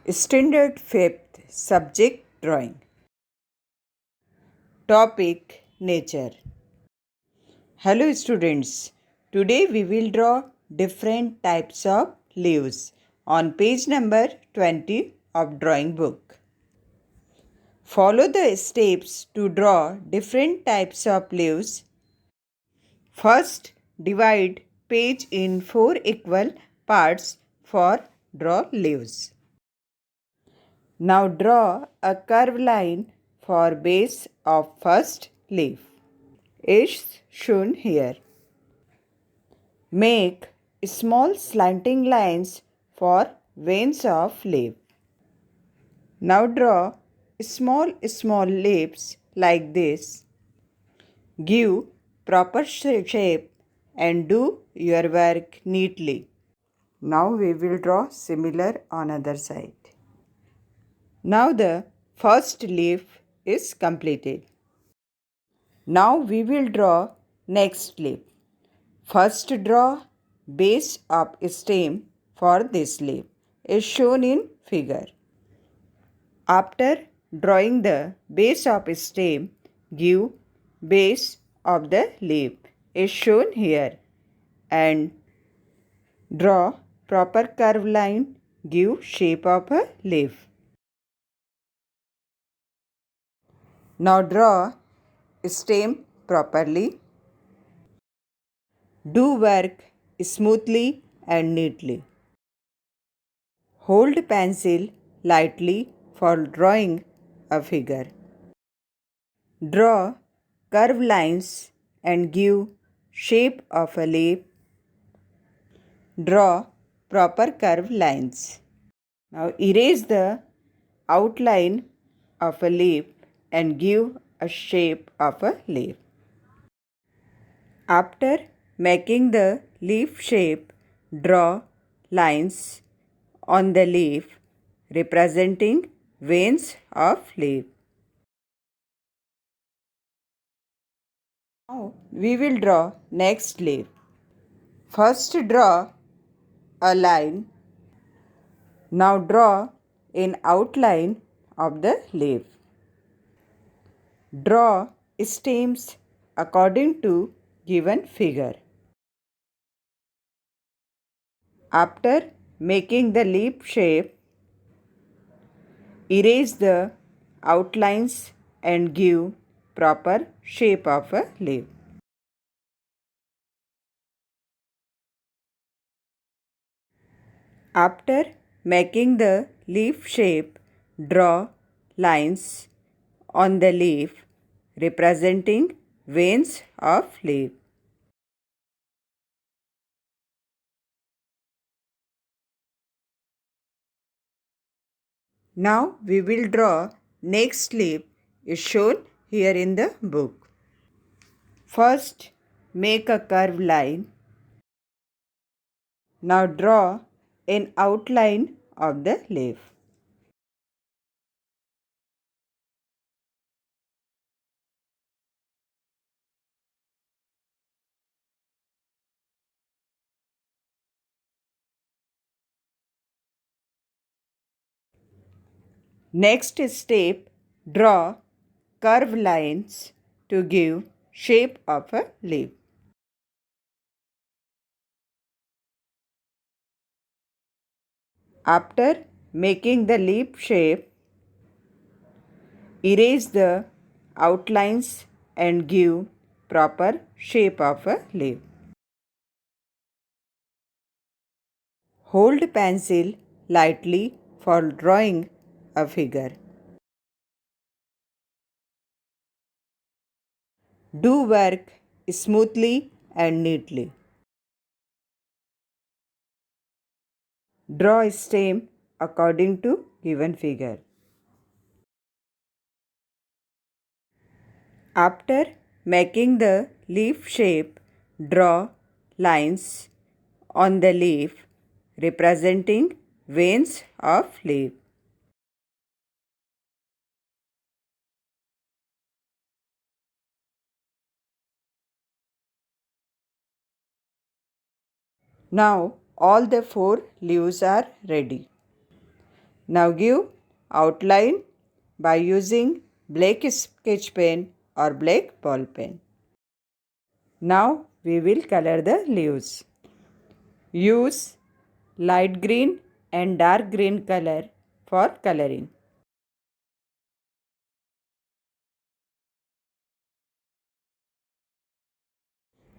Standard 5th Subject Drawing. Topic Nature. Hello students. Today we will draw different types of leaves on page number 20 of drawing book. Follow the steps to draw different types of leaves. First, divide page in 4 equal parts for draw leaves. Now draw a curved line for base of first leaf. Is shown here. Make small slanting lines for veins of leaf. Now draw small leaves like this. Give proper shape and do your work neatly. Now we will draw similar on other side. Now the first leaf is completed. Now we will draw next leaf. First draw base of stem for this leaf is shown in figure. After drawing the base of stem, give base of the leaf is shown here and draw proper curve line, give shape of a leaf. Now draw stem properly. Do work smoothly and neatly. Hold pencil lightly for drawing a figure. Draw curved lines and give shape of a leaf. Draw proper curved lines. Now erase the outline of a leaf and give a shape of a leaf. After making the leaf shape, draw lines on the leaf representing veins of leaf. Now we will draw next leaf. First draw a line. Now draw an outline of the leaf. Draw stems according to given figure. After making the leaf shape, erase the outlines and give proper shape of a leaf. After making the leaf shape, draw lines on the leaf representing veins of leaf. Now we will draw next leaf is shown here in the book. First make a curved line. Now draw an outline of the leaf. Next step, draw curved lines to give shape of a leaf. After making the leaf shape, erase the outlines and give proper shape of a leaf. Hold pencil lightly for drawing a figure. Do work smoothly and neatly. Draw a stem according to given figure. After making the leaf shape, draw lines on the leaf representing veins of leaf. Now all the 4 leaves are ready. Now give outline by using black sketch pen or black ball pen. Now we will color the leaves. Use light green and dark green color for coloring.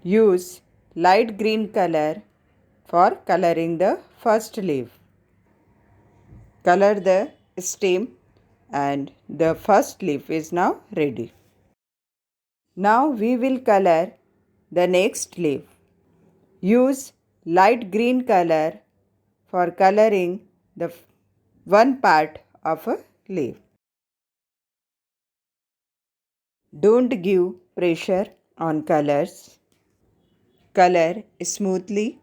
Use light green color for coloring the first leaf. Color the stem and the first leaf is now ready. Now we will color the next leaf. Use light green color for coloring the one part of a leaf. Don't give pressure on colors. Color smoothly.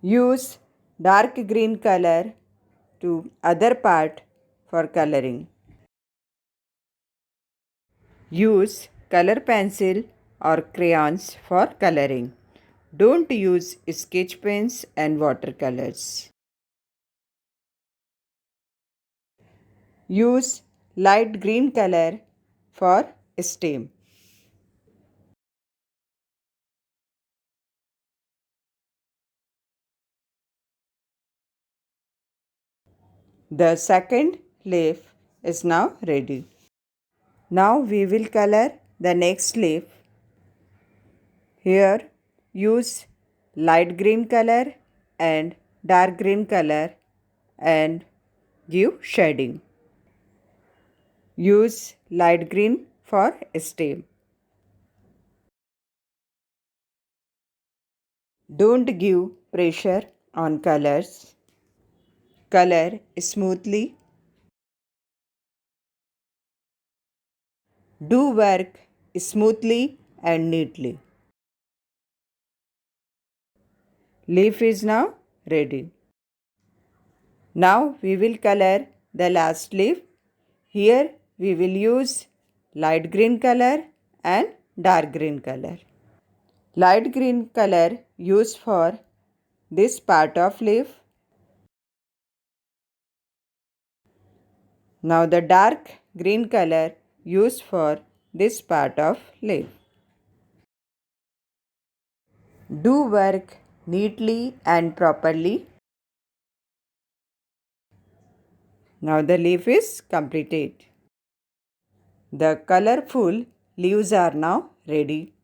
Use dark green color to other part for coloring. Use color pencil or crayons for coloring. Don't use sketch pens and watercolors. Use light green color for stem. The second leaf is now ready. Now we will color the next leaf. Here use light green color and dark green color and give shading. Use light green for stem. Don't give pressure on colors. Color smoothly. Do work smoothly and neatly. Leaf is now ready. Now we will color the last leaf. Here we will use light green color and dark green color. Light green color used for this part of leaf. Now the dark green color used for this part of leaf. Do work neatly and properly. Now the leaf is completed. The colorful leaves are now ready.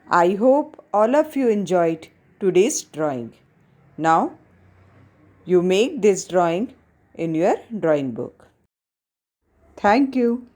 I hope all of you enjoyed today's drawing. Now you make this drawing in your drawing book. Thank you.